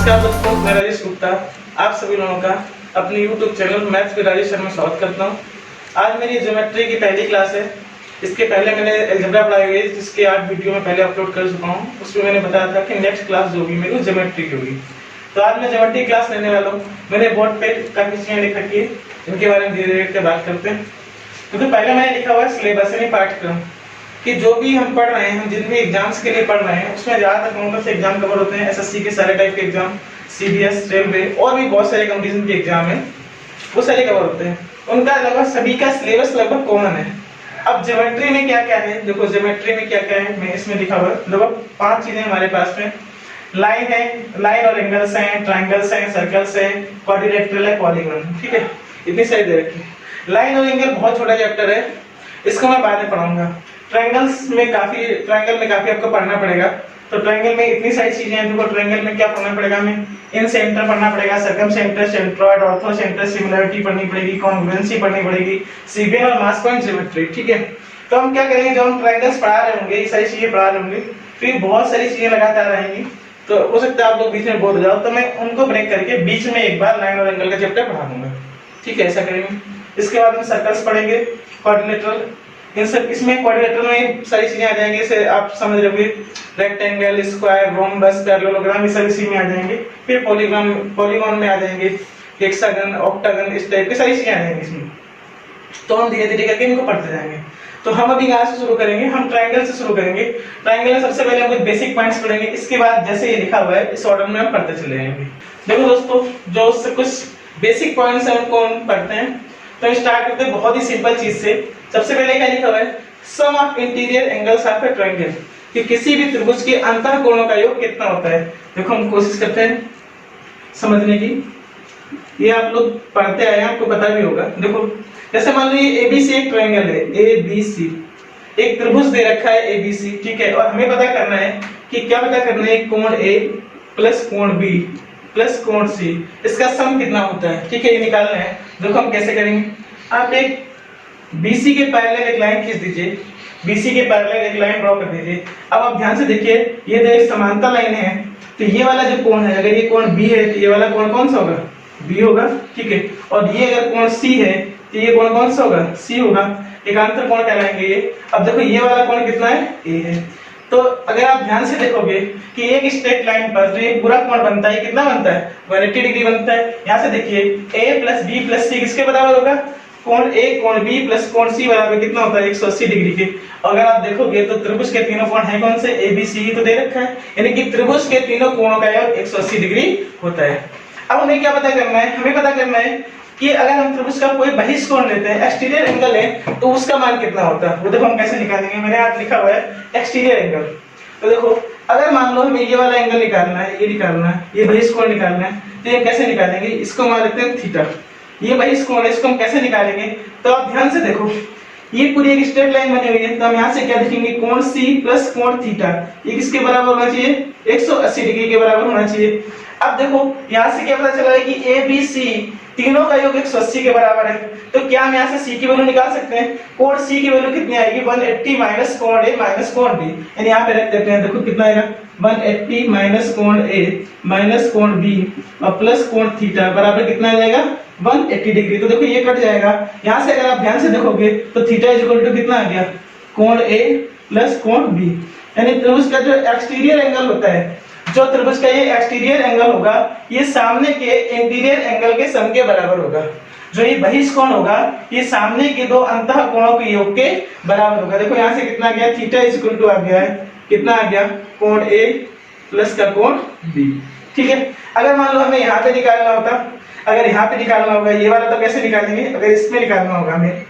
नमस्कार दोस्तों, मैं राजेश गुप्ता आप सभी लोगों का अपने YouTube channel maths with Rajesh में स्वागत करता हूं। आज मेरी ज्योमेट्री की पहली क्लास है। इसके पहले मैंने अलजेब्रा पढ़ाई हुई है, जिसके 8 वीडियो में पहले अपलोड कर चुका हूं। उसमें मैंने बताया था कि नेक्स्ट क्लास जो होगी मेरी ज्योमेट्री की होगी। तो आज मैं ज्योमेट्री क्लास लेने वाला हूँ। मैंने बोर्ड पे काफी चीजें लिख रखी है, इनके बारे में धीरे धीरे बात करते हैं। तो पहले मैंने लिखा हुआ है सिलेबस यानी पाठ्यक्रम, कि जो भी हम पढ़ रहे हैं, हम जिन भी एग्जाम्स के लिए पढ़ रहे हैं, उसमें ज्यादातर कौन से एग्जाम कवर होते हैं। एसएससी के सारे टाइप के एग्जाम, सीबीएस, रेलवे और भी बहुत सारे कंपटीशन के एग्जाम हैं, वो सारे कवर होते हैं। उनका लगभग सभी का सिलेबस लगभग कॉमन है। अब ज्योमेट्री में क्या क्या है, देखो ज्योमेट्री में क्या क्या है, मैं इसमें लिखा हुआ है लगभग 5 चीजें हमारे पास में। लाइन है, लाइन और एंगल्स हैं, ट्रायंगल्स हैं, सर्कल्स हैं, क्वाड्रिलेटरल है, पॉलीगॉन, ठीक है, इतनी सारी दे रखी है। लाइन और एंगल बहुत छोटा चैप्टर है, इसको मैं बाद में पढ़ाऊंगा। ट्रायंगल में काफी आपको पढ़ना पड़ेगा। तो ट्रायंगल में इतनी सारी चीजें हैं। देखो ट्रायंगल में क्या पढ़ना पड़ेगा, हमें इन सेंटर पढ़ना पड़ेगा, circum centre, centroid, ortho centre, similarity पढ़नी पड़ेगी, कॉन्ग्रुएंसी पढ़नी पड़ेगी, सीबियन और मास पॉइंट ज्योमेट्री, ठीक है। तो हम क्या करेंगे, जब हम ट्रायंगल्स पढ़ा रहे होंगे, ये सारी चीजें पढ़ा रहे होंगे, फिर बहुत सारी चीजें लगातार रहेंगी। तो हो सकता है आप लोग बीच में बोर हो जाओ, तो मैं उनको ब्रेक करके बीच में एक बार लाइन और एंगल का चैप्टर पढ़ा दूंगा, ठीक है, ऐसा करेंगे। इसके बाद हम सर्कल्स पढ़ेंगे, क्वाड्रिलेटरल, इसमें क्वाड्रिलेटरल में सारी चीजें आ जाएंगी, जैसे आप समझ रहे होंगे, रेक्टेंगल, स्क्वायर, रोम्बस, पैरेललोग्राम, ये सारी चीजें आ जाएंगी। फिर पॉलीगॉन में आ जाएंगे, हेक्सागन, ऑक्टागन, इस टाइप की सारी चीजें आ जाएंगी इसमें। तो हम धीरे धीरे करके इनको पढ़ते जाएंगे। तो हम अभी कहां से शुरू करेंगे, हम ट्रायंगल से शुरू करेंगे। ट्रायंगल में सबसे पहले हम कुछ बेसिक पॉइंट्स पढ़ेंगे, इसके बाद जैसे ये लिखा हुआ है इस ऑर्डर में हम पढ़ते चले जाएंगे। देखो दोस्तों, जो कुछ बेसिक पॉइंट्स हैं उनको हम पढ़ते हैं। तो स्टार्ट करते हैं बहुत ही सिंपल चीज से। सबसे पहले क्या लिखा हुआ है, sum of interior angles of a triangle, कि किसी भी त्रिभुज के अंतः कोणों का योग कितना होता है। देखो हम कोशिश करते हैं समझने की, ये आप लोग पढ़ते आए हैं, आपको पता भी होगा। देखो जैसे मान लो ये एबीसी एक ट्रायंगल है, एबीसी एक त्रिभुज दे रखा है एबीसी, ठीक है। और हमें पता करना है कि क्या पता करना है, कोण ए प्लस कोण बी प्लस कोण सी, इसका सम कितना होता है, ठीक है, ये निकालना है। देखो हम कैसे करेंगे, आप एक BC के पैरेलल एक लाइन खींच दीजिए, BC के पैरेलल एक लाइन ड्रॉ कर दीजिए। अब आप ध्यान से देखिए, ये जो एक समांतर लाइन है, तो ये वाला जो कोण है, अगर ये कोण B है तो ये वाला कोण कौन सा होगा, B होगा, ठीक है। और ये अगर कोण C है तो ये कोण कौन सा होगा, C होगा, एकांतर कोण कहलाएंगे ये। अब देखो ये वाला कोण कितना है, A है। तो अगर आप ध्यान से देखोगे कि एक स्ट्रेट लाइन पर जो ये पूरा कोण बनता है, कितना बनता है, 180 डिग्री बनता है। यहाँ से देखिए A plus B plus C किसके बराबर होगा, कोण A कोण B प्लस कोण C बराबर कितना होता है, 180 डिग्री के। अगर आप देखोगे तो त्रिभुज के तीनों कोण हैं कौन से, ABC ही तो दे रखा है, यानी कि त्रिभुज के तीनों कोणों का योग 180 डिग्री होता है। अब हमें क्या पता करना है, हमें पता करना है कि अगर हम त्रिभुज का कोई बहिष्कोण लेते हैं, एक्सटीरियर एंगल है, तो उसका मान कितना होता है, वो देखो हम कैसे निकालेंगे। मैंने यहाँ लिखा हुआ है एक्सटीरियर एंगल। तो देखो अगर मान लो हमें ये वाला एंगल निकालना है, ये निकालना है, ये बहिष्कोण निकालना है, तो ये कैसे निकालेंगे, इसको मान लेते हैं थीटा। ये बहिष्कोण है, इसको हम कैसे निकालेंगे, तो आप ध्यान से देखो, ये पूरी एक स्ट्रेट लाइन बनी हुई है। तो हम यहाँ से क्या लिखेंगे, कोण C प्लस कोण थीटा, ये किसके बराबर होना चाहिए, 180 डिग्री के बराबर होना चाहिए। अब देखो यहाँ से क्या पता चला है कि ABC तीनों का योग 180 के बराबर है। तो क्या हम यहाँ से C की वैल्यू निकाल सकते हैं, कोण C की वैल्यू कितनी आएगी, 180 माइनस कोण A माइनस कोण B, यानी यहाँ पे रख देते हैं। देखो कितना आएगा, 180 माइनस कोण A माइनस कोण B और प्लस कोण थीटा बराबर कितना आ जाएगा, 180 डिग्री। तो देखो ये कट जाएगा। यहाँ से अगर आप ध्यान से देखोगे तो थीटा इज इक्वल टू कितना आ गया, कोण A प्लस कोण B, यानी त्रिभुज का जो एक्सटीरियर एंगल होता है, जो त्रिभुज का ये एक्सटीरियर एंगल होगा, ये सामने के इंटीरियर एंगल के सम के बराबर होगा। जो ये बहिष्कोण होगा, ये सामने के दो अंतः कोणों के योग के बराबर होगा। देखो यहाँ से कितना गया, थीटा इज इक्वल टू आ गया है, कितना आ गया, कोण A प्लस का कोण B, ठीक है। अगर मान लो हमें यहाँ पे निकालना होता, अगर यहाँ पे निकालना होगा ये वाला, तो कैसे निकालेंगे, अगर इसमें निकालना होगा हमें,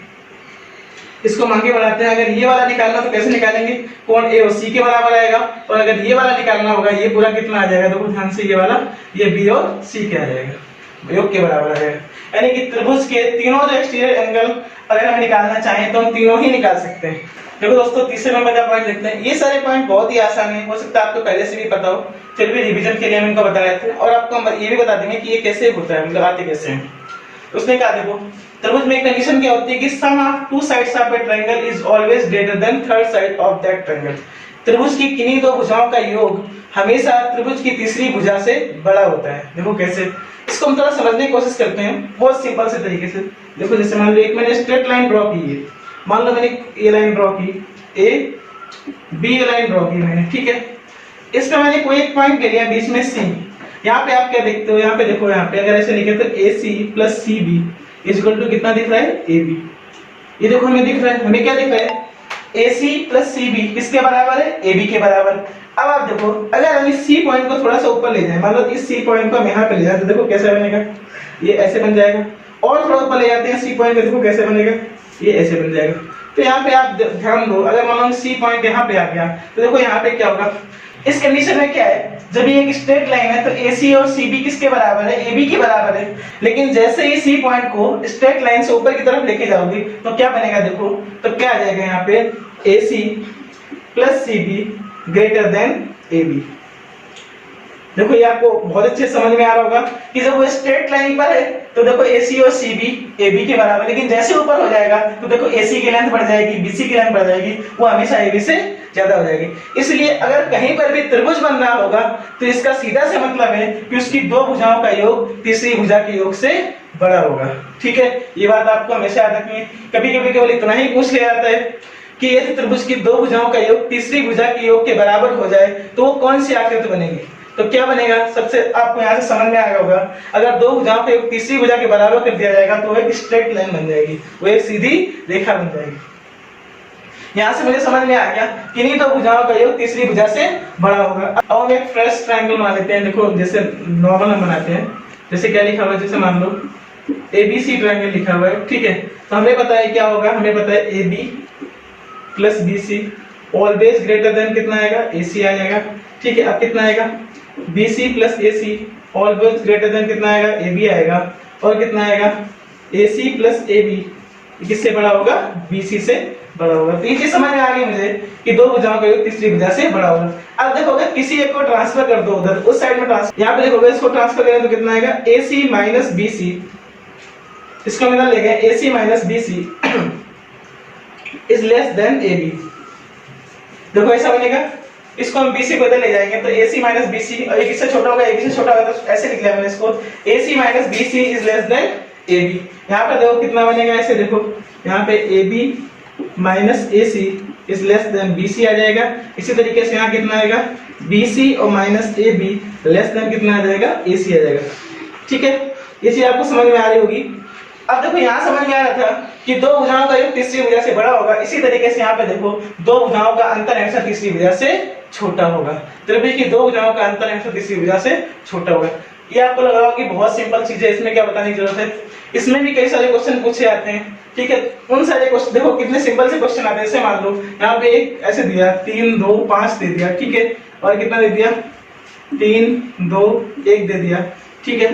इसको आगे बढ़ाते हैं। अगर ये वाला निकालना तो कैसे निकालेंगे, कोण A और C के बराबर आएगा। और अगर ये वाला निकालना होगा, ये पूरा कितना आ जाएगा, देखो ध्यान से, ये वाला, ये B और C क्या आ जाएगा, योग के बराबर आ जाएगा। यानी कि त्रिभुज के तीनों जो एक्सटीरियर एंगल अगर हम निकालना चाहें तो हम तीनों ही निकाल सकते हैं। देखो दोस्तों, तीसरे नंबर का पॉइंट देखते हैं। ये सारे पॉइंट बहुत ही आसान है, हो सकता है आपको पहले से भी पता हो, फिर भी रिवीजन के लिए हम इनको बता रहे थे। और आपको हम ये भी बता देंगे कि ये कैसे होता है, मतलब आते कैसे हैं। उसने कहा देखो, त्रिभुज में एक कंडीशन क्या होती है कि sum of two sides of a triangle is always greater than third side of that triangle. त्रिभुज की किन्हीं दो भुजाओं का योग हमेशा त्रिभुज की तीसरी भुजा से बड़ा होता है। देखो कैसे, इसको हम थोड़ा समझने की कोशिश करते हैं बहुत सिंपल से तरीके से। देखो जैसे मान लो एक मैंने स्ट्रेट लाइन ड्रॉ की है, मान लो मैंने ये लाइन ड्रॉ की, ए बी लाइन ड्रॉ की मैंने, ठीक है। इसमें मैंने कोई एक पॉइंट ले लिया बीच में सी। यहाँ पे आप क्या देखते हो, यहाँ पे देखो, यहाँ पे अगर ऐसे लिखे तो A C plus C B equal to कितना दिख रहा है, ए बी। ये देखो हमें दिख रहा है, हमें क्या दिख रहा है, ए सी प्लस सी बी किसके बराबर है, ए बी के बराबर। अब आप देखो अगर हम इस सी पॉइंट को थोड़ा सा ऊपर ले जाए, मान लो इस सी पॉइंट को हम यहाँ पे ले जाए तो देखो कैसे बनेगा, ये ऐसे बन जाएगा। और थोड़ा ऊपर ले जाते हैं सी पॉइंट को, देखो कैसे बनेगा, ये ऐसे बन जाएगा। तो यहाँ पे आप ध्यान दो, अगर मान लो सी पॉइंट यहाँ पे आ गया तो देखो यहाँ पे क्या होगा, इस कंडीशन में क्या है, जब ये एक स्ट्रेट लाइन है तो AC और CB किसके बराबर है, AB के बराबर है। लेकिन जैसे ही C पॉइंट को स्ट्रेट लाइन से ऊपर की तरफ लेके जाओगे तो क्या बनेगा, देखो तो क्या आ जाएगा यहाँ पे, AC plus CB greater than AB। देखो ये आपको बहुत अच्छे समझ में आ रहा होगा कि जब वो स्ट्रेट लाइन पर है तो देखो AC और CB AB के बराबर, लेकिन जैसे ऊपर हो जाएगा तो देखो AC की लेंथ बढ़ जाएगी, BC की लेंथ बढ़ जाएगी, वो हमेशा AB से ज्यादा हो जाएगी। इसलिए अगर कहीं पर भी त्रिभुज बन रहा होगा तो इसका सीधा से मतलब है कि उसकी दो भुजाओं का योग तीसरी भुजा के योग से बड़ा होगा। ठीक है, ये बात आपको हमेशा याद रखनी है। कभी कभी केवल इतना ही पूछ लिया जाता है कि यदि त्रिभुज की दो भुजाओं का योग तीसरी भुजा के योग के बराबर हो जाए तो वो कौन सी आकृति बनेगी। तो क्या बनेगा, सबसे आपको यहाँ से समझ में आया होगा, अगर दो भुजाओं का योग तीसरी भुजा के बराबर कर दिया जाएगा तो वो एक स्ट्रेट लाइन बन जाएगी, वो एक सीधी रेखा बन जाएगी। यहाँ से मुझे समझ में आ गया कि नहीं दो भुजाओं का योग तीसरी भुजा से बड़ा होगा। अब हम एक फ्रेश ट्रायंगल बना लेते हैं। देखो जैसे नॉर्मल हम बनाते हैं, जैसे क्या लिखा हुआ है, जैसे मान लो ABC ट्रायंगल लिखा हुआ है, ठीक है। तो हमें पता है क्या होगा, हमें पता है AB plus BC always greater then कितना आएगा, AC आ जाएगा, ठीक है। अब कितना आएगा, BC plus AC always greater then कितना आएगा, AB आएगा, और कितना आएगा, AC प्लस AB किससे बड़ा होगा, BC से बड़ा होगा। तो ये चीज समझ में आ गई मुझे कि दो भुजाओं का योग तीसरी भुजा से बड़ा होगा। अब देखो अगर किसी एक को ट्रांसफर कर दो उधर उस साइड में ट्रांसफर, यहाँ पे देखो इसको ट्रांसफर करें तो कितना आएगा, AC माइनस BC, इसको मतलब ले गए AC minus BC is less than AB। देखो ऐसा बनेगा, इसको हम BC को इधर ले जाएंगे तो AC माइनस BC, और एक इससे छोटा होगा AB से छोटा होगा, तो ऐसे लिख लिया मैंने इसको, AC minus BC is less than AB। यहाँ पे देखो कितना बनेगा, ऐसे देखो यहाँ पे AB minus AC is less than BC आ जाएगा। इसी तरीके से यहाँ कितना आएगा, BC और माइनस AB लेस देन कितना आ जाएगा, AC आ जाएगा। ठीक है, ये चीज आपको समझ में आ रही होगी। अब देखो यहाँ समझ में आ रहा था कि दो भुजाओं का योग तीसरी भुजा से बड़ा होगा, इसी तरीके से यहाँ पे देखो दो भुजाओं का अंतर हमेशा तीसरी भुजा से छोटा होगा। त्रिभुज की दो भुजाओं का अंतर हमेशा तीसरी भुजा से छोटा होगा। ये आपको लग रहा होगा कि बहुत सिंपल चीज है, इसमें क्या बताने की जरूरत है। इसमें भी कई सारे क्वेश्चन पूछे जाते हैं, ठीक है। उन सारे क्वेश्चन देखो कितने सिंपल से क्वेश्चन आते हैं। जैसे मान लो यहाँ पे एक ऐसे दिया 3 2 5 दे दिया, ठीक है, और कितना दे दिया, 3 2 1 दे दिया, ठीक है,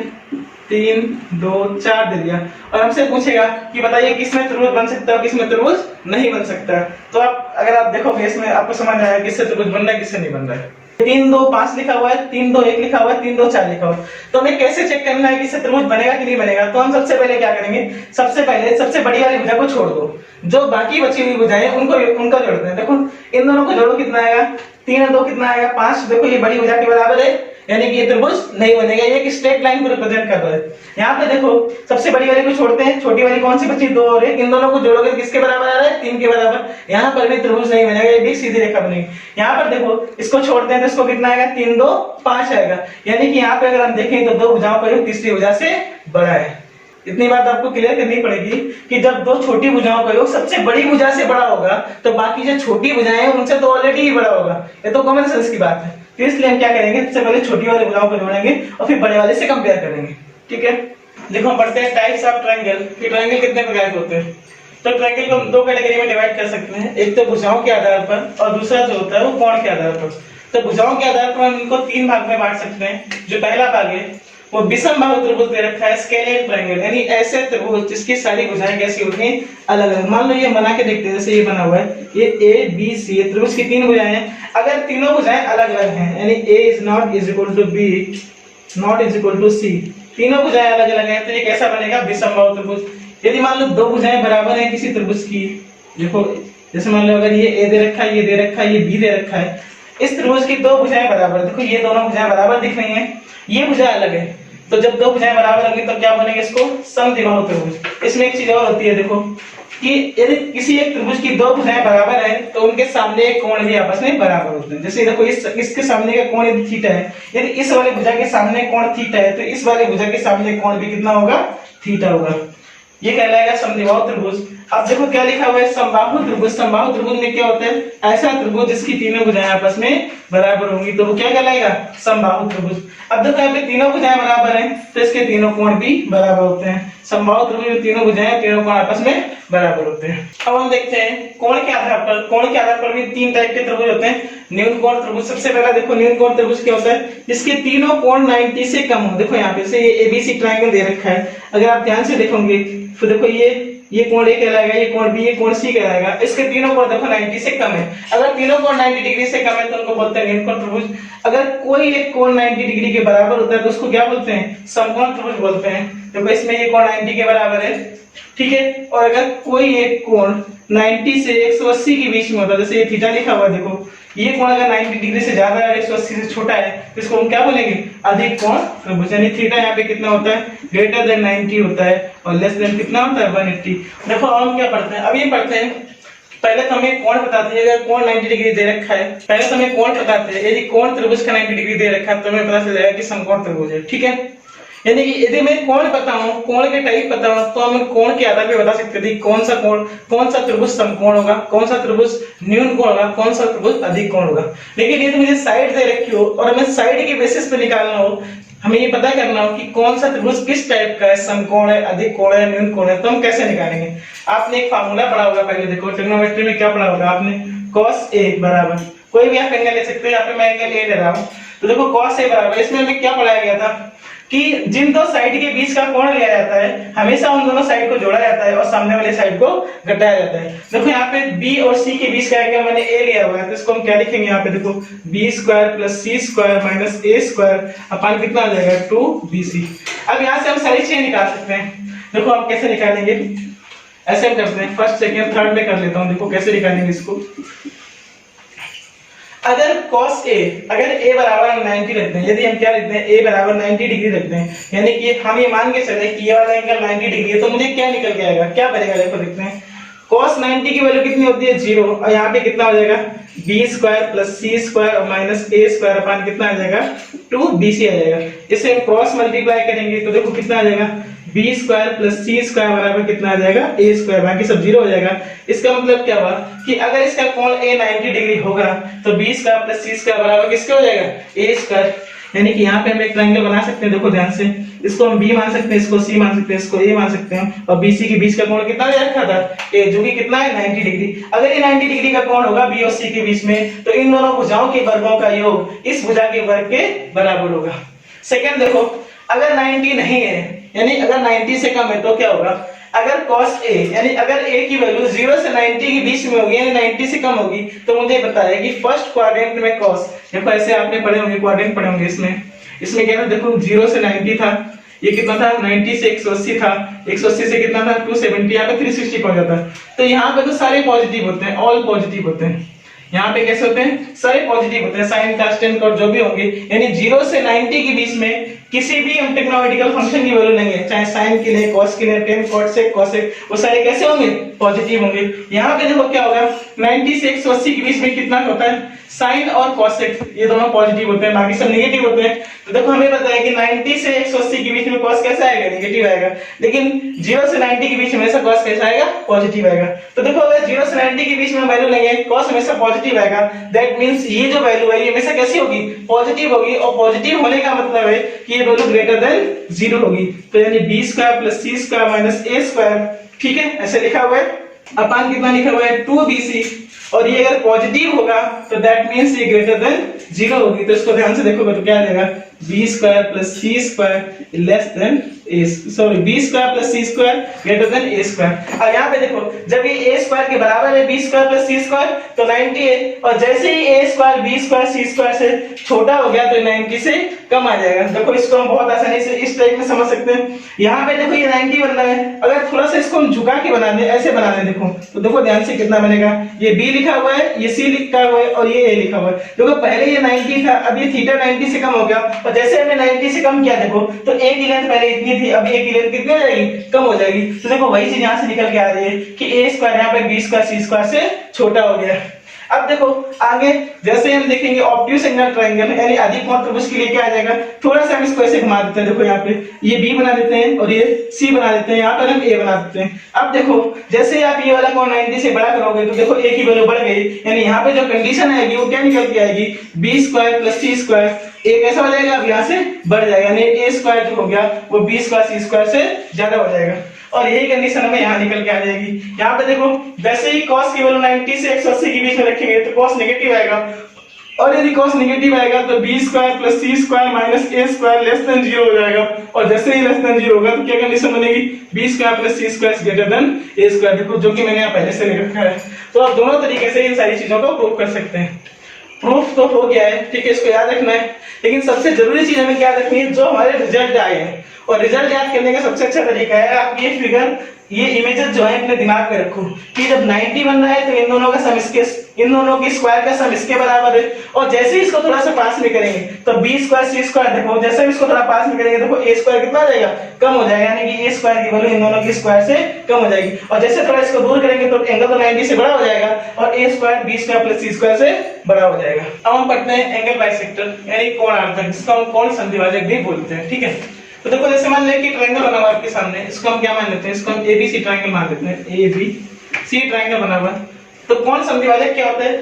3 2 4 दे दिया, और हमसे पूछेगा कि बताइए किसमें त्रिभुज बन सकता है, किसमें त्रिभुज नहीं बन सकता है। तो आप अगर आप देखोगे इसमें आपको समझ आएगा किससे त्रिभुज बन रहा है, किससे नहीं बन रहा है। 3 2 5 लिखा हुआ है, 3 2 1 लिखा हुआ है, 3 2 4 लिखा हुआ है। तो हमें कैसे चेक करना है कि इससे त्रिभुज बनेगा कि नहीं बनेगा। तो हम सबसे पहले क्या करेंगे, सबसे पहले सबसे बड़ी वाली भुजा को छोड़ दो, जो बाकी बची हुई भुजाएं उनको उनका जोड़ते हैं। देखो इन दोनों को जोड़ो, कितना आएगा, 3 और 2 कितना आएगा, 5। देखो ये बड़ी भुजा के बराबर है, यानी कि ये त्रिभुज नहीं बनेगा, ये एक स्ट्रेट लाइन को रिप्रेजेंट कर रहा है। यहाँ पे देखो सबसे बड़ी वाली को छोड़ते हैं, छोटी वाली कौन सी बची, 2 और 1, इन दोनों को जोड़ोगे किसके बराबर आ रहा है, 3 के बराबर। यहाँ पर भी त्रिभुज नहीं बनेगा, ये भी सीधी रेखा बनेगी। यहाँ पर देखो इसको छोड़ते हैं तो इसको कितना आएगा, 3 2 5 आएगा, यानी कि यहाँ पे अगर हम देखें तो दो भुजाओं का योग तीसरी भुजा से बड़ा है। इतनी बात आपको क्लियर करनी पड़ेगी कि जब दो छोटी भुजाओं का योग सबसे बड़ी भुजा से बड़ा होगा तो बाकी जो छोटी भुजाएं हैं उनसे तो ऑलरेडी ही बड़ा होगा। ये तो कॉमन सेंस की बात है। तो इसलिए हम क्या करेंगे, सबसे पहले छोटी वाली भुजाओं को जोड़ेंगे और फिर बड़े वाले से कंपेयर करेंगे। ठीक है, देखो हम पढ़ते हैं टाइप्स ऑफ ट्रायंगल कि ट्रायंगल कितने प्रकार के होते हैं। तो ट्रायंगल को हम दो कैटेगरी में डिवाइड कर सकते हैं, एक तो भुजाओं के आधार पर और दूसरा जो होता है वो कोण के आधार पर। तो भुजाओं के आधार पर हम इनको 3 भाग में बांट सकते हैं। जो पहला भाग है वो विषम बाहु त्रिभुज दे रखा है, स्केलेन ट्रायंगल, यानी ऐसे त्रिभुज जिसकी सारी भुजाएं कैसी होती हैं, अलग अलग। मान लो ये बना के देखते हैं, जैसे ये बना हुआ है, ये A B C त्रिभुज की 3 भुजाएं हैं। अगर तीनों भुजाएं अलग अलग हैं, यानी A is not is equal to B not is equal to C, तीनों भुजाएं अलग अलग हैं, तो ये कैसा बनेगा, विषम बाहु त्रिभुज। यदि मान लो दो भुजाएं बराबर हैं किसी त्रिभुज की, देखो जैसे मान लो अगर ये ए दे रखा है, ये दे रखा है, ये बी दे रखा है, इस त्रिभुज की दो भुजाएं बराबर है। देखो ये दोनों भुजाएं बराबर दिख रही हैं, ये भुजा अलग है, तो जब दो भुजाएं बराबर होंगी तो क्या बनेंगे, इसको समद्विबाहु त्रिभुज। इसमें एक चीज और होती है, देखो कि यदि किसी एक त्रिभुज की दो भुजाएं बराबर हैं तो उनके सामने के कोण भी आपस में बराबर होते हैं। जैसे देखो इसके सामने का कोण यदि थीटा है, यदि इस वाले भुजा के सामने कोण थीटा है तो इस वाले भुजा के सामने कोण भी कितना होगा, थीटा होगा। ये कहलाएगा समद्विबाहु त्रिभुज। अब देखो क्या लिखा हुआ है, समबाहु त्रिभुज। समबाहु त्रिभुज में क्या होता है, ऐसा त्रिभुज जिसकी तीनों भुजाएं आपस में बराबर होंगी तो वो क्या कहलाएगा, समबाहु त्रिभुज। अब देखो यहाँ पे तीनों भुजाएं बराबर हैं तो इसके तीनों कोण भी बराबर होते हैं। समबाहु त्रिभुज में तीनों भुजाएं, तीनों कोण आपस में बराबर होते हैं। अब हम देखते हैं कोण के आधार पर। कोण के आधार पर भी तीन टाइप के त्रिभुज होते हैं। न्यून कोण त्रिभुज, सबसे पहला देखो न्यून कोण त्रिभुज क्या होता है, जिसके तीनों कोण 90 से कम हो। देखो यहाँ पे से ये एबीसी ट्रायंगल दे रखा है, अगर आप ध्यान से देखोगे तो देखो ये कोण ए कहलाएगा, ये कोण बी, ये कोण सी कहलाएगा। इसके तीनों कोण देखो 90 से कम है। अगर तीनों कोण 90 डिग्री से कम है तो उनको बोलते हैं न्यून कोण त्रिभुज। अगर कोई एक कोण 90 डिग्री के बराबर होता है तो उसको क्या बोलते हैं, समकोण त्रिभुज बोलते हैं। देखो इसमें ये कोण 90 के बराबर है, ठीक है। और अगर कोई एक कोण 90 से 180 के बीच में होता है, जैसे ये थीटा लिखा हुआ है, देखो ये कोण अगर 90 डिग्री से ज्यादा है, 180 से छोटा है, तो इसको हम क्या बोलेंगे, अधिक कोण त्रिभुज। यानी थीटा यहाँ पे कितना होता है, ग्रेटर देन 90 होता है, और लेस देन कितना होता है, 180। देखो हम क्या पढ़ते हैं, अब ये पढ़ते हैं। पहले तो हमें कोण बताते हैं, अगर कोण 90 डिग्री दे रखा है, पहले तो हमें कोण बताते हैं। यदि कोण त्रिभुज का 90 डिग्री दे रखा है तो हमें पता चल जाएगा कि समकोण त्रिभुज है, ठीक है। यानी कि यदि मैं कोण बताऊं, कोण के टाइप बताऊं, तो हम कोण के आधार पे बता सकते हैं कौन सा कोण, कौन सा त्रिभुज समकोण होगा, कौन सा त्रिभुज न्यून कोण होगा, कौन सा त्रिभुज अधिक कोण होगा। लेकिन यदि मुझे साइड दे रखी हो और हमें साइड के बेसिस पे निकालना हो, हमें ये पता करना हो कि कौन सा त्रिभुज किस टाइप का है, समकोण है, अधिक कोण है, न्यून कोण है, तो हम कैसे निकालेंगे। आपने एक फार्मूला पढ़ा होगा पहले, देखो ट्रिग्नोमेट्री में क्या पढ़ा होगा आपने, cos a बराबर, कोई भी आप एंगल ले सकते हो, यहाँ पे मैं एंगल ए ले रहा हूँ, तो देखो cos a बराबर, इसमें हमें क्या पढ़ाया गया था कि जिन दो साइड के बीच का कोण लिया जाता है, हमेशा उन दोनों साइड को जोड़ा जाता है और सामने वाले साइड को घटाया जाता है। देखो यहाँ पे b और c के बीच का एंगल मैंने a लिया हुआ है, तो इसको हम क्या लिखेंगे, यहाँ पे देखो b square plus c square minus a square upon कितना आ जाएगा, 2bc। अब यहाँ से हम सारी चीजें निकाल सकते हैं। देखो हम कैसे निकालेंगे, ऐसे हम करते हैं, फर्स्ट सेकंड थर्ड में कर लेता हूँ। देखो कैसे निकालेंगे इसको। अगर cos a, अगर a बराबर 90 रखते हैं, यदि हम क्या लिखते हैं, a बराबर 90 डिग्री रखते हैं, यानी कि हम ये मान के चले कि ये वाला एंगल 90 डिग्री है, तो मुझे क्या निकल के आएगा, क्या बनेगा, देखो देखते हैं। cos 90 की वैल्यू कितनी होती है, 0, और यहाँ पे कितना हो जाएगा, b square plus c square और माइनस a स्क्वायर अपन कितना आ जाएगा, 2bc आ जाएगा। इसे हम क्रॉस मल्टीप्लाई करेंगे तो देखो कितना आ जाएगा, b square plus c square बराबर कितना आ जाएगा, a स्क्वायर, बाकी सब 0 हो जाएगा। इसका मतलब क्या हुआ कि अगर इसका कोण a 90 डिग्री होगा तो b square plus c square बराबर किसका हो जाएगा, a स्क्वायर। यानी कि यहाँ पे हम एक ट्रायंगल बना सकते हैं, देखो ध्यान से, इसको हम b मान सकते हैं, इसको c मान सकते हैं, इसको a मान सकते हैं, और bc के बीच का कोण कितना दे रखा था, a, जो कि कितना है, 90 डिग्री। अगर ये 90 डिग्री का कोण होगा b और c के बीच में, तो इन दोनों भुजाओं के वर्गों का योग इस भुजा के वर्ग के बराबर होगा। सेकंड देखो, अगर 90 नहीं है, यानी अगर 90 से कम है तो क्या होगा, अगर cos a, यानी अगर a की वैल्यू 0 से 90 के बीच में होगी, यानी 90 से कम होगी, तो मुझे बताया कि फर्स्ट क्वाड्रेंट में cos, देखो ऐसे आपने पढ़े होंगे, क्वाड्रेंट पढ़े होंगे, इसमें क्या था, देखो 0 से 90 था, ये कितना था, 90 से 180 था, 180 से कितना था, 270, यहाँ पे 360 पहुंच जाता है। तो यहाँ पे तो सारे पॉजिटिव होते हैं, ऑल पॉजिटिव होते हैं। यहाँ पे कैसे होते हैं, सारे पॉजिटिव होते हैं, साइन cos tan cos जो भी होंगे, यानी 0 से 90 के बीच में किसी भी हम ट्रिग्नोमेट्रिकल फंक्शन की वैल्यू लेंगे, चाहे साइन के लिए, cos के लिए, tan cot sec cosec, वो सारे कैसे होंगे, पॉजिटिव होंगे। यहाँ पे देखो क्या होगा, 90 से 180 के बीच में कितना होता है, साइन और cosec, ये दोनों पॉजिटिव होते हैं, बाकी सब नेगेटिव होते हैं। तो देखो हमें पता है कि 90 से 180 के बीच में cos कैसा आएगा, नेगेटिव आएगा, लेकिन 0 से 90 के बीच में हमेशा cos कैसा आएगा, पॉजिटिव आएगा। तो देखो अगर 0 से 90 के बीच में वैल्यू लेंगे, cos हमेशा पॉजिटिव आएगा, दैट मींस ये जो वैल्यू है ये हमेशा कैसी होगी, पॉजिटिव होगी, और पॉजिटिव होने का मतलब है कि ये वैल्यू ग्रेटर देन 0 होगी। तो यानी b square plus c square minus a square, ठीक है, ऐसे लिखा हुआ है। अपन कितना लिखा हुआ है, 2bc, और ये अगर पॉजिटिव होगा तो दैट मींस ये ग्रेटर देन 0 होगी। तो इसको ध्यान से देखोगे तो क्या आ जाएगा, B square plus C square less than B square plus C square greater than A square. अब यहाँ पे देखो, जब ये ए स्क्वायर के बराबर है B square plus C square तो 90 है, और जैसे ही ए स्क्वायर बी स्क्वायर सी स्क्वायर से छोटा हो गया तो 90 से कम आ जाएगा। देखो इसको हम बहुत आसानी से इस टाइप में समझ सकते हैं। यहाँ पे देखो ये 90 बन रहा है, अगर थोड़ा सा इसको हम झुका के बना दे, ऐसे बना दे देखो, तो देखो ध्यान से कितना बनेगा, ये बी लिखा हुआ है, ये सी लिखा हुआ है और ये ए लिखा हुआ है। देखो पहले ये 90 था, अब ये थीटा 90 से कम हो गया, और जैसे हमने 90 से कम किया देखो तो ए की लेंथ पहले इतनी थी, अब ए की लेंथ कितनी हो जाएगी, कम हो जाएगी। तो देखो वही चीज यहाँ से निकल के आ रही है कि ए स्क्वायर यहाँ पे बी स्क्वायर सी स्क्वायर से छोटा हो गया। अब देखो आगे जैसे हम देखेंगे ऑब्ट्यूज एंगल ट्रायंगल यानी अधिक कोण त्रिभुज के लिए क्या आ जाएगा, थोड़ा सा हम इसको ऐसे घुमा देते हैं। देखो यहाँ पे ये बी बना देते हैं और ये सी बना देते हैं, यहाँ पर हम ए बना देते हैं। अब देखो जैसे आप ये वाला कोण 90 से बड़ा करोगे तो देखो ए की वैल्यू बढ़ गई, यानी यहाँ पे जो कंडीशन आएगी वो क्या निकल के आएगी, B square plus C square ए कैसा हो जाएगा, अब यहाँ से बढ़ जाएगा, यानी ए स्क्वायर जो हो गया वो बी स्क्वायर सी स्क्वायर से ज्यादा हो जाएगा, और यही कंडीशन हमें यहाँ निकल के आ जाएगी। यहाँ पे देखो जैसे ही cos की वैल्यू 90 से 180 के बीच में रखेंगे तो cos नेगेटिव आएगा, और यदि cos नेगेटिव आएगा तो B square plus C square minus ए स्क्वायर लेस देन 0 हो जाएगा, और जैसे ही लेस देन 0 होगा तो क्या कंडीशन बनेगी, B square plus C square greater than A square, देखो जो कि मैंने यहाँ पहले से लिख रखा है। तो आप दोनों तरीके से इन सारी चीजों को प्रूव कर सकते हैं। प्रूफ तो हो गया है, ठीक है, इसको याद रखना है, लेकिन सबसे जरूरी चीज हमें क्या रखनी है, जो हमारे रिजल्ट आए हैं। और रिजल्ट याद करने का सबसे अच्छा तरीका है आप ये फिगर, ये इमेजेस जो है अपने दिमाग में रखो कि जब 90 बन रहा है तो इन दोनों का सम इसके, इन दोनों की स्क्वायर का सम इसके बराबर है, और जैसे ही इसको थोड़ा सा पास में करेंगे तो बी स्क्वायर सी स्क्वायर, देखो जैसे हम इसको थोड़ा पास में करेंगे देखो ए स्क्वायर कितना हो जाएगा, कम हो जाएगा, यानी कि ए स्क्वायर की वैल्यू इन दोनों की स्क्वायर से कम हो जाएगी, और जैसे थोड़ा इसको दूर करेंगे तो एंगल तो 90 से बड़ा हो जाएगा और ए square B square plus C square से बड़ा हो जाएगा। अब हम पढ़ते हैं एंगल बाइसेक्टर यानी कोणार्थक, जिसको हम कोण संधिभाजक भी बोलते हैं, ठीक है। तो देखो जैसे मान लें कि ट्रायंगल बना हुआ आपके सामने, इसको हम क्या मान लेते हैं, इसको हम एबीसी ट्रायंगल मान लेते हैं, एबीसी ट्रायंगल बना हुआ है। तो कोण संधिभाजक क्या होता है,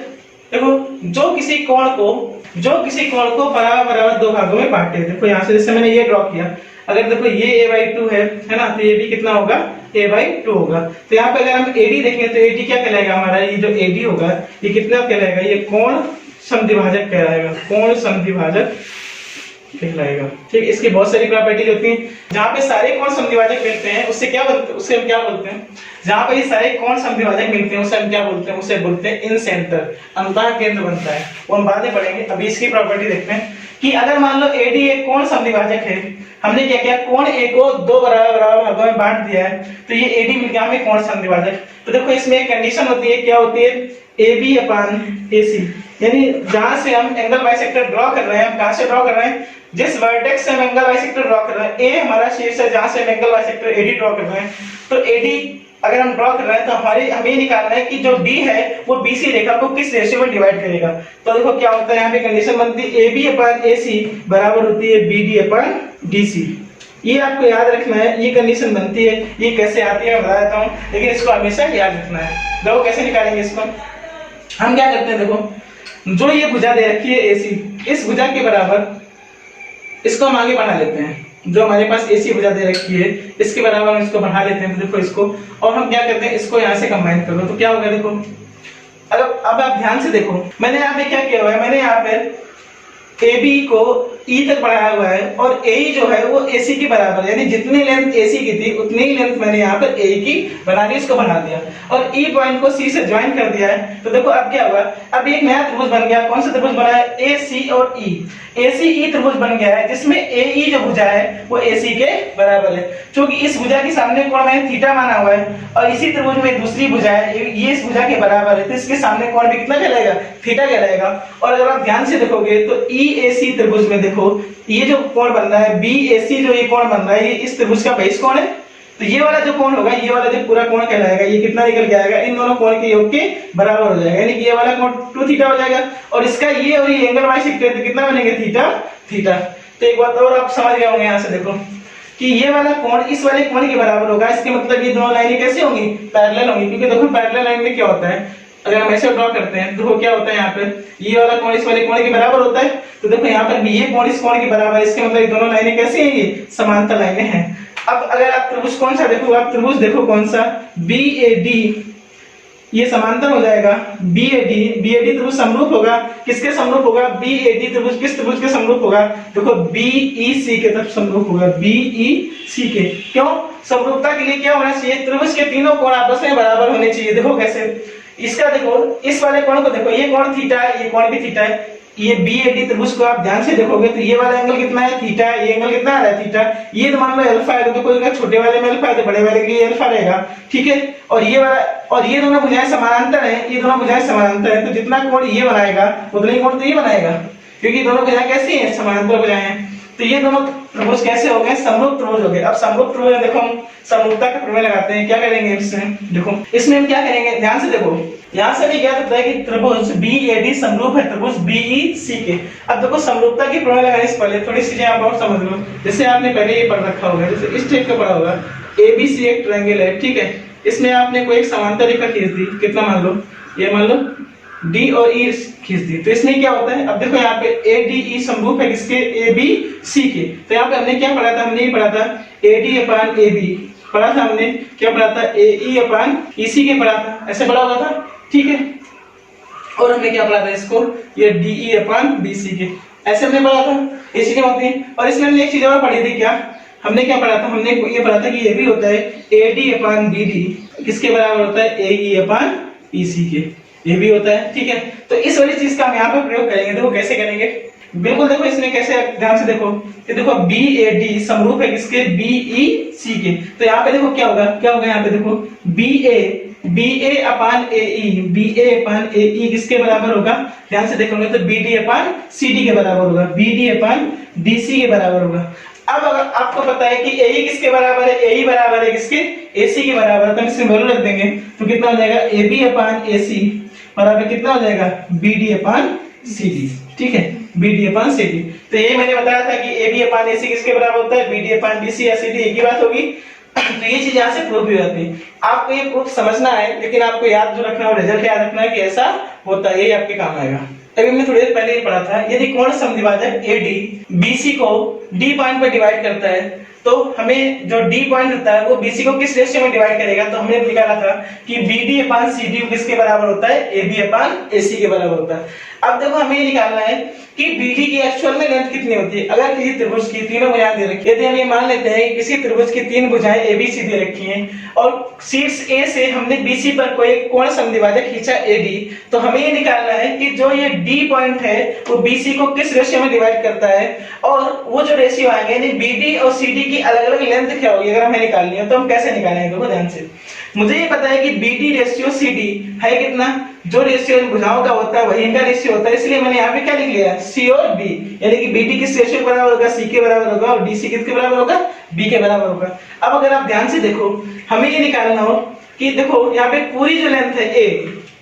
देखो जो किसी कोण को बराबर बराबर दो भागों में बांटे, देखो यहाँ से जैसे मैंने ये ड्रॉ किया, अगर देखो ये a/2 है ना, तो ये भी कितना होगा, a/2 होगा। तो यहाँ पे अगर हम AD देखें तो AD क्या कहलाएगा हमारा, ये जो AD होगा ये कितना कहलाएगा, ये कोण संधिभाजक कहलाएगा, कोण संधिभाजक कहलाएगा, ठीक। इसकी बहुत सारी प्रॉपर्टीज होती हैं, जहाँ पे सारे कोण संधिभाजक मिलते हैं उससे क्या बोलते हैं, उससे हम क्या बोलते हैं, जहाँ पे ये सारे कोण संधिभाजक मिलते हैं उसे हम क्या बोलते हैं, उसे बोलते हैं इन सेंटर, अंतः केंद्र बनता है, वो हम बाद में पढ़ेंगे। अभी इसकी प्रॉपर्टी देखते हैं कि अगर मान लो AD एक कोण संधिभाजक है, हमने क्या किया, कोण A को दो बराबर बराबर भागों में बांट दिया है, तो ये AD मिल गया हमें कोण संधिभाजक। तो देखो इसमें एक कंडीशन होती है, क्या होती है, AB/AC, यानी जहां से हम एंगल बाइसेक्टर ड्रॉ कर रहे हैं, हम कहां से ड्रॉ कर रहे हैं, जिस वर्टेक्स से हम एंगल बाइसेक्टर ड्रॉ कर रहे हैं, A हमारा शीर्ष है जहां से हम एंगल बाइसेक्टर AD ड्रॉ कर रहे हैं, तो AD अगर हम ड्रॉ कर रहे हैं तो हमें निकालना है कि जो D है वो BC रेखा को किस रेशियो में डिवाइड करेगा। तो देखो क्या होता है, यहाँ पे कंडीशन बनती है AB/AC बराबर होती है BD/DC। ये आपको याद रखना है, ये कंडीशन बनती है, ये कैसे आती है मैं बता देता हूँ, लेकिन इसको हमेशा याद रखना है। देखो कैसे निकालेंगे इसको, हम क्या करते हैं, देखो जो ये भुजा दे रखी है AC, इस भुजा के बराबर इसको हम आगे बढ़ा लेते हैं, जो हमारे पास AC भुजा दे रखी है इसके बराबर हम इसको बढ़ा लेते हैं, देखो इसको, और हम क्या करते हैं, इसको यहाँ से कंबाइन कर लो तो क्या होगा, देखो अब आप ध्यान से देखो, मैंने यहाँ पे क्या किया हुआ है, मैंने यहाँ पे AB को E तक बढ़ाया हुआ है और AE जो है वो AC के बराबर, यानी जितनी लेंथ AC की थी उतनी ही लेंथ मैंने यहाँ पर AE की बना दी, इसको बढ़ा दिया और E पॉइंट को C से ज्वाइन कर दिया है। तो देखो अब क्या हुआ, अब एक नया त्रिभुज बन गया, कौन सा त्रिभुज बना है, AC और E, ACE त्रिभुज बन गया है, जिसमें AE जो भुजा है वो AC के बराबर है। क्योंकि इस भुजा के सामने कोण मैंने थीटा माना हुआ है और इसी त्रिभुज में दूसरी भुजा है, ये इस भुजा के बराबर है, तो इसके सामने कोण भी कितना कहलाएगा, थीटा कहलाएगा। और अगर आप ध्यान से देखोगे तो EAC त्रिभुज में देखो ये जो कोण बन रहा है BAC, जो ये कोण बन रहा है ये इस त्रिभुज का बहिष कोण है, तो ये वाला जो कोण होगा, ये वाला जो पूरा कोण कहलाएगा, ये कितना निकल के आएगा, इन दोनों कोण के योग के बराबर हो जाएगा, यानी कि ये वाला कोण 2 थीटा हो जाएगा और इसका ये और ये एंगल बाइसेक्टर तो कितना बनेंगे, थीटा। तो एक बात और आप समझ गए होंगे यहाँ से देखो कि ये वाला कोण इस वाले कोण के बराबर होगा, इसके मतलब ये दोनों लाइनें कैसे होंगी, पैरेलल होंगी, क्योंकि देखो पैरेलल लाइन में क्या होता है, अगर हम ऐसे ड्रॉ करते हैं तो क्या होता है, यहाँ पे ये वाला कोण इस वाले कोण के बराबर होता है, तो देखो यहाँ पर भी ये कोण इस कोण के बराबर है, इसके मतलब ये दोनों लाइनें कैसी हैं, ये समांतर लाइनें हैं। अब अगर आप त्रिभुज कौन सा देखो, आप त्रिभुज देखो कौन सा, BAD ये समांतर हो जाएगा BAD। BAD त्रिभुज समरूप होगा, किसके समरूप होगा? BAD त्रिभुज किस त्रिभुज के समरूप होगा? देखो BEC के तरफ समरूप होगा, BEC के। क्यों? समरूपता के लिए क्या होना चाहिए? त्रिभुज के तीनों कोण आपस में बराबर होने चाहिए। देखो कैसे, इसका देखो, इस वाले कोण को देखो, ये कोण थीटा है, ये कोण भी थीटा है। ये BAD त्रिभुज को आप ध्यान से देखोगे तो ये वाला एंगल कितना है? थीटा। ये एंगल कितना आ रहा है? थीटा। ये तो मान लो अल्फा है, तो कोई छोटे वाले में अल्फा है तो बड़े वाले के लिए अल्फा रहेगा, ठीक है। और ये वाला और ये दोनों भुजाएं समानांतर हैं, ये दोनों भुजाएं समानांतर हैं, तो जितना कोण ये बनाएगा उतना ही कोण तो ये बनाएगा, क्योंकि दोनों भुजाएं कैसी हैं? समानांतर भुजाएं हैं। तो ये दोनों त्रिभुज कैसे हो गए? समरूप त्रिभुज हो गए। अब समरूप त्रिभुज देखो, हम समरूपता का प्रमेय लगाते हैं। क्या करेंगे इसमें? देखो इसमें हम क्या करेंगे, ध्यान से देखो, यहां से भी क्या होता है कि त्रिभुज BAD समरूप है त्रिभुज BEC के। अब देखो समरूपता की प्रमेय लगाने से पहले थोड़ी सी चीजें आप और समझ लो। जैसे आपने पहले ये पढ़ रखा होगा, जैसे इस टाइप का पढ़ा होगा, ABC एक ट्रायंगल है, ठीक है। इसमें आपने कोई एक समांतर रेखा खींच दी, कितना मान लो, ये मान लो D और E खींच दी, तो इसमें क्या होता है? अब देखो यहाँ पे ADE समरूप है किसके? ABC के। तो यहाँ पे हमने क्या पढ़ा था? हमने ये पढ़ा था AD अपान AB पढ़ा था हमने, क्या पढ़ा था? AE अपान EC के पढ़ा था, ऐसे पढ़ा हुआ था, ठीक है। और हमने क्या पढ़ा था इसको? ये DE अपान BC के, ऐसे हमने पढ़ा था, इसी के होते हैं। और इसमें हमने एक चीज और पढ़ी थी, क्या हमने क्या पढ़ा था? हमने ये पढ़ा था कि ये भी होता है AD अपान BD किसके बराबर होता है? AE अपान EC के, ये भी होता है, ठीक है। तो इस वाली चीज का हम यहाँ पे प्रयोग करेंगे। देखो कैसे करेंगे, बिल्कुल देखो इसमें कैसे, ध्यान से देखो कि देखो BAD समरूप है किसके? BEC के। तो यहाँ पे देखो क्या होगा, क्या होगा यहाँ पे देखो, BA अपान AE किसके बराबर होगा? ध्यान से देखोगे तो BD अपान CD के बराबर होगा, BD अपान DC के बराबर होगा। अब अगर आपको पता है कि AE किसके बराबर है? AE बराबर है किसके? AC के बराबर है, तो हम इसमें वैल्यू रख देंगे, तो कितना हो जाएगा? AB अपान AC बराबर कितना हो जाएगा? BD अपान CD, ठीक है, BD अपान CD। तो ये मैंने बताया था कि AB अपान AC किसके बराबर होता है? BD अपान DC या CD, एक ही बात होगी। तो ये चीज यहाँ से प्रूफ भी होती है। आपको ये प्रूफ समझना है, लेकिन आपको याद जो रखना है, रिजल्ट याद रखना है कि ऐसा होता है, ये आपके काम आएगा। अभी हमने थोड़ी देर पहले ये पढ़ा था, यदि कोण समद्विभाजक AD BC को D पॉइंट पर डिवाइड करता है, तो हमें जो D पॉइंट होता है वो BC को किस रेशियो में डिवाइड करेगा? तो हमने निकाला था कि BD अपान CD किसके बराबर होता है? AB अपान AC के बराबर होता है। अब देखो हमें ये निकालना है कि BD की एक्चुअल में लेंथ कितनी होती है। अगर किसी त्रिभुज की तीनों भुजाएं दे रखी है, यदि हम ये मान लेते हैं कि किसी त्रिभुज की तीन भुजाएं ABC दे रखी हैं और शीर्ष A से हमने BC पर कोई कोण समद्विभाजक खींचा AD, तो हमें ये निकालना है कि जो ये D पॉइंट है वो BC को किस रेशियो में डिवाइड करता है, और वो जो रेशियो आएंगे यानी BD और CD की अलग-अलग लेंथ क्या होगी अगर हमें निकालनी है, तो हम कैसे निकालेंगे? देखो ध्यान से, मुझे ये पता है कि BD रेशियो CD है कितना? जो रेशियो इन भुजाओं का होता है वही इनका रेशियो होता है, इसलिए मैंने यहाँ पे क्या लिख लिया? C और B, यानी कि BD किस रेशियो के बराबर होगा? C के बराबर होगा, और DC किसके बराबर होगा? B के बराबर होगा। अब अगर आप ध्यान से देखो, हमें ये निकालना हो कि देखो यहाँ पे पूरी जो लेंथ है A,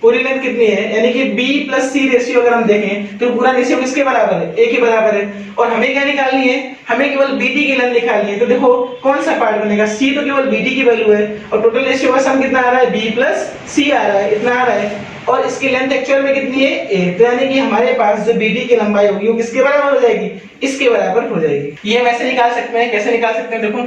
पूरी लेंथ कितनी है, यानी कि B प्लस C रेशियो अगर हम देखें तो पूरा रेशियो किसके बराबर है? A के बराबर है। और हमें क्या निकालनी है? हमें केवल BD की लेंथ निकालनी है। तो देखो कौन सा पार्ट बनेगा? C तो केवल BD की वैल्यू है, और टोटल रेशियो का सम कितना आ रहा है? B प्लस C आ रहा है, इतना आ रहा है, और इसकी लेंथ एक्चुअल में कितनी है? A। तो यानी कि हमारे पास जो BD की लंबाई होगी वो किसके बराबर हो जाएगी? इसके बराबर हो जाएगी। ये हम ऐसे निकाल सकते हैं, कैसे निकाल सकते हैं? देखो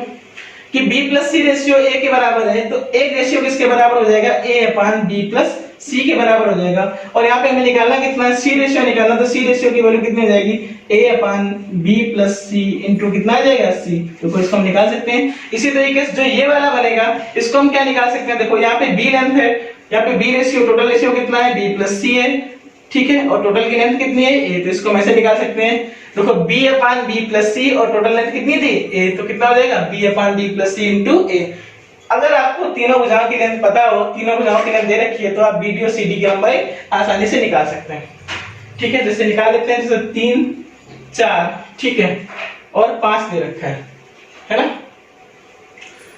कि B plus C ratio A के बराबर है, तो एक रेशियो किसके बराबर हो जाएगा? A upon B plus C के बराबर हो जाएगा। और यहाँ पे हमें निकालना कितना है? C रेशियो निकालना, तो C रेशियो की वैल्यू कितनी हो जाएगी? A upon B plus C into कितना आ जाएगा? C। तो इसको हम निकाल सकते हैं। इसी तरीके से जो ये वाला बनेगा इसको हम क्या निकाल सकते हैं? देखो यहाँ पे B लेंथ है, यहाँ पे B रेशियो, टोटल रेशियो कितना है? B प्लस C है, ठीक है, और टोटल की लेंथ कितनी है? A। तो इसको हम ऐसे निकाल सकते हैं, देखो B अपान B प्लस C, और टोटल लेंथ कितनी थी? A। तो कितना हो जाएगा? B upon B plus C into A। अगर आपको तीनों भुजाओं की लेंथ पता हो, तीनों भुजाओं की लेंथ दे रखी है, तो आप BD और CD की लंबाई आसानी से निकाल सकते हैं, ठीक है। जैसे निकाल लेते हैं, जैसे 3 4, ठीक है, और 5 दे रखा है ना।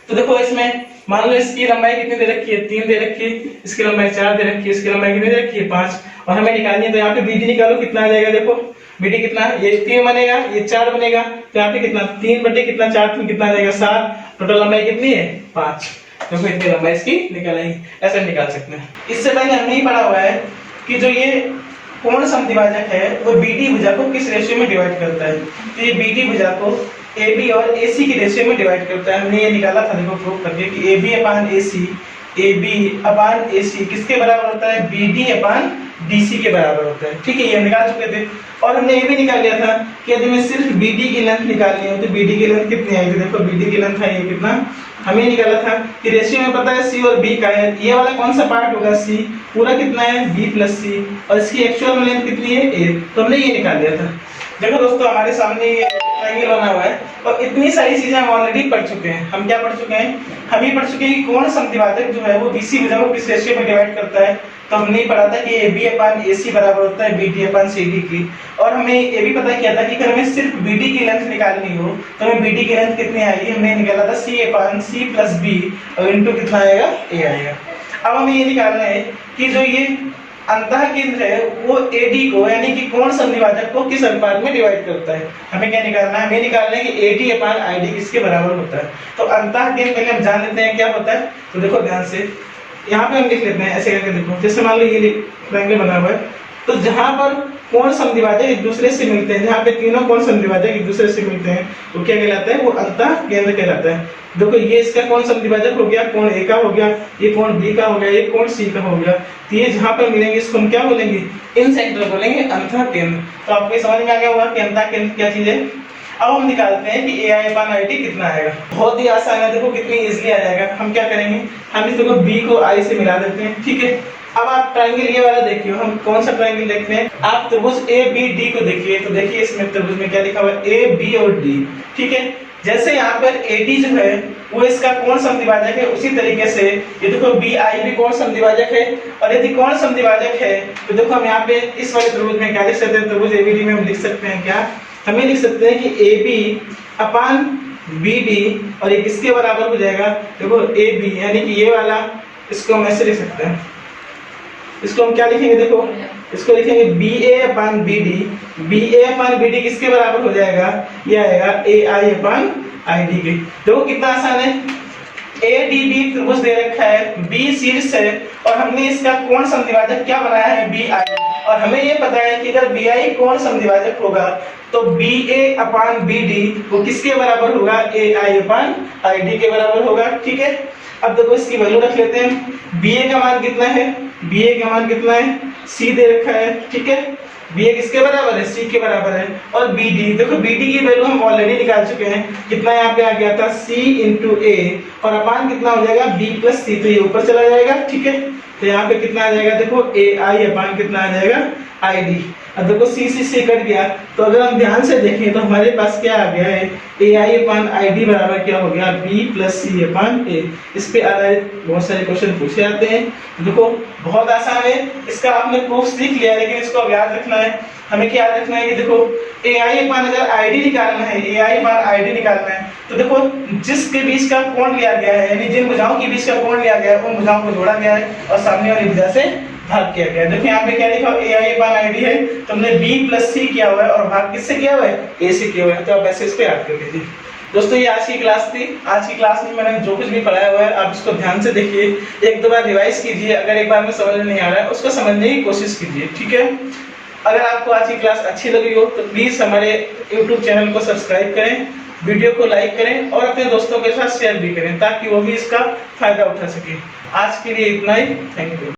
तो देखो इसमें मान लो इसकी लंबाई कितनी दे रखी है? 3 दे रखी है, इसकी लंबाई 4 दे रखी है, इसकी लंबाई कितनी दे रखी है? 5, और हमें निकालनी है। तो यहाँ पे BD निकालो, कितना आ जाएगा? देखो BD कितना है? ये 3 बनेगा, ये 4 बनेगा, तो यहाँ पे कितना? 3 बटे कितना? 4 में कितना आ जाएगा? 7। टोटल लंबाई कितनी है? 5। देखो इतनी लंबाई इसकी निकालेंगे, ऐसे निकाल सकते हैं। इससे पहले हमने ही पढ़ा हुआ है कि जो ये कोण समद्विभाजक है वो BD भुजा को किस रेशियो में डिवाइड करता है। तो ये BD भुजा को AB और AC की रेशियो में डिवाइड करता है। हमने ये निकाला था, देखो प्रूफ करके कि AB upon AC A B upon A C किसके बराबर होता है, B D upon D C के बराबर होता है। ठीक है, ये निकाल चुके थे। और हमने ये भी निकाल लिया था कि यदि मैं सिर्फ बी डी की लेंथ निकालनी हो तो बी डी की लेंथ कितनी आएगी। देखो बी डी की लेंथ है ये कितना, हमें निकाला था कि रेशियो में पता है सी और बी का है, ये वाला कौन सा पार्ट होगा, सी पूरा कितना है, बी प्लस सी, और इसकी एक्चुअल लेंथ कितनी है, ए। तो हमने ये निकाल लिया था। देखो दोस्तों हमारे सामने ये ट्रायंगल बना हुआ है और इतनी सारी चीजें हम ऑलरेडी पढ़ चुके हैं। हम क्या पढ़ चुके हैं, हम ये पढ़ चुके हैं कि कौन समद्विभाजक जो है वो बीसी भुजा को किस रेशियो में डिवाइड करता है। तो हमने पढ़ा था कि ए बी अपान ए सी बराबर होता है बी डी अपान सी डी की। और हमें ये भी पता किया था कि अगर हमें सिर्फ बी डी की लेंथ निकालनी हो तो हमें बी डी की लेंथ कितनी आएगी, हमने निकाला था सी अपान सी प्लस बी और इनटू कितना आएगा, ए आएगा। अब हमें ये निकालना है कि जो ये अंतः केंद्र है वो AD को यानी कि कोण समद्विभाजक को किस अनुपात में डिवाइड करता है। हमें क्या निकालना है, हमें निकालना है कि AD अपान ID किसके बराबर होता है। तो अंतः केंद्र पहले हम जान लेते हैं क्या होता है। तो देखो ध्यान से यहाँ पे हम लिख लेते हैं ऐसे करके। देखो जैसे मान लो ये ट्रायंगल बना हुआ है, तो जहां पर कोण समद्विभाजक एक दूसरे से मिलते हैं, जहां पे तीनों कोण समद्विभाजक एक दूसरे से मिलते हैं वो क्या कहलाता है, वो अंतः केंद्र कहलाता है। देखो ये इसका कोण समद्विभाजक हो गया, कोण ए का हो गया, ये कोण बी का हो गया, ये कोण सी का हो गया। तो ये जहां पर मिलेंगे इसको हम क्या बोलेंगे, इन सेंटर बोलेंगे, अंतः केंद्र। तो आपको समझ में आ गया होगा कि अंतः केंद्र क्या चीज है। अब हम निकालते हैं कि AI अपान ID कितना आएगा। बहुत ही आसान है, देखो कितनी इजीली आ जाएगा। हम क्या करेंगे, हम इसको B को I से मिला देते हैं। ठीक है, अब आप ट्रायंगल ये वाला देखिए, हम कौन सा ट्रायंगल देखते हैं, आप त्रिभुज ABD को देखिए। तो देखिए इसमें त्रिभुज में क्या लिखा हुआ है, A B और D। ठीक है, जैसे यहाँ पर AD जो है वो इसका कोण समद्विभाजक है, उसी तरीके से ये देखो BI भी कोण समद्विभाजक है। और यदि कोण समद्विभाजक है तो देखो हम यहाँ पे इस वाले त्रिभुज में क्या लिख सकते हैं, त्रिभुज ABD में हम लिख सकते हैं क्या, हमें लिख सकते हैं कि AB अपान BD और ये किसके बराबर हो जाएगा, देखो AB यानी कि ये वाला, इसको हम ऐसे लिख सकते हैं। इसको हम क्या लिखेंगे, देखो इसको लिखेंगे BA अपान BD। BA अपान BD किसके बराबर हो जाएगा, ये आएगा AI अपान ID के। देखो कितना आसान है, ADB त्रिभुज दे रखा है, B शीर्ष है और हमने इसका कोण समद्विभाजक क्या बनाया है, BI। और हमें ये पता है कि अगर BI कोण समद्विभाजक होगा तो BA अपान BD वो किसके बराबर होगा, AI अपान ID के बराबर होगा। ठीक है, अब देखो इसकी वैल्यू रख लेते हैं। BA का मान कितना है, BA का मान कितना है, C दे रखा है। ठीक है, BA किसके बराबर है, C के बराबर है। और BD, देखो BD की वैल्यू हम ऑलरेडी निकाल चुके हैं, कितना यहाँ पे आ गया था, C इंटू A और अपान कितना हो जाएगा, B प्लस C, तो ये ऊपर चला जाएगा। ठीक है, तो यहाँ पे कितना आ जाएगा, देखो AI अपान कितना आ जाएगा, ID। अब देखो C कट गया, तो अगर हम ध्यान से देखें तो हमारे पास क्या आ गया है, AI अपान ID बराबर क्या हो गया, B plus C upon A। इस पे आधारित बहुत सारे क्वेश्चन पूछे जाते हैं। देखो बहुत आसान है, इसका आपने प्रूफ सीख लिया, लेकिन इसको अब याद रखना है। हमें क्या याद रखना है कि देखो AI अपान अगर ID निकालना है, AI अपान ID निकालना है, तो देखो जिसके बीच का कोण लिया गया है, यानी जिन भुजाओं के बीच का कोण लिया गया है उन भुजाओं को जोड़ा गया है और सामने वाली भुजा से भाग किया गया है। देखो यहाँ पे क्या लिखा है, AI अपान ID है, तो हमने B प्लस C किया हुआ है और भाग किससे किया हुआ है, A से किया हुआ है। तो आप ऐसे इसको याद कर लीजिए। दोस्तों ये आज की क्लास थी। आज की क्लास में मैंने जो कुछ भी पढ़ाया हुआ है आप इसको ध्यान से देखिए, एक दो बार रिवाइज कीजिए। अगर एक बार में समझ नहीं आ रहा है उसको समझने की कोशिश कीजिए। ठीक है, अगर आपको आज की क्लास अच्छी लगी हो तो प्लीज हमारे YouTube चैनल को सब्सक्राइब करें, वीडियो को लाइक करें और अपने दोस्तों के साथ शेयर भी करें ताकि वो भी इसका फायदा उठा सके। आज के लिए इतना ही, थैंक यू।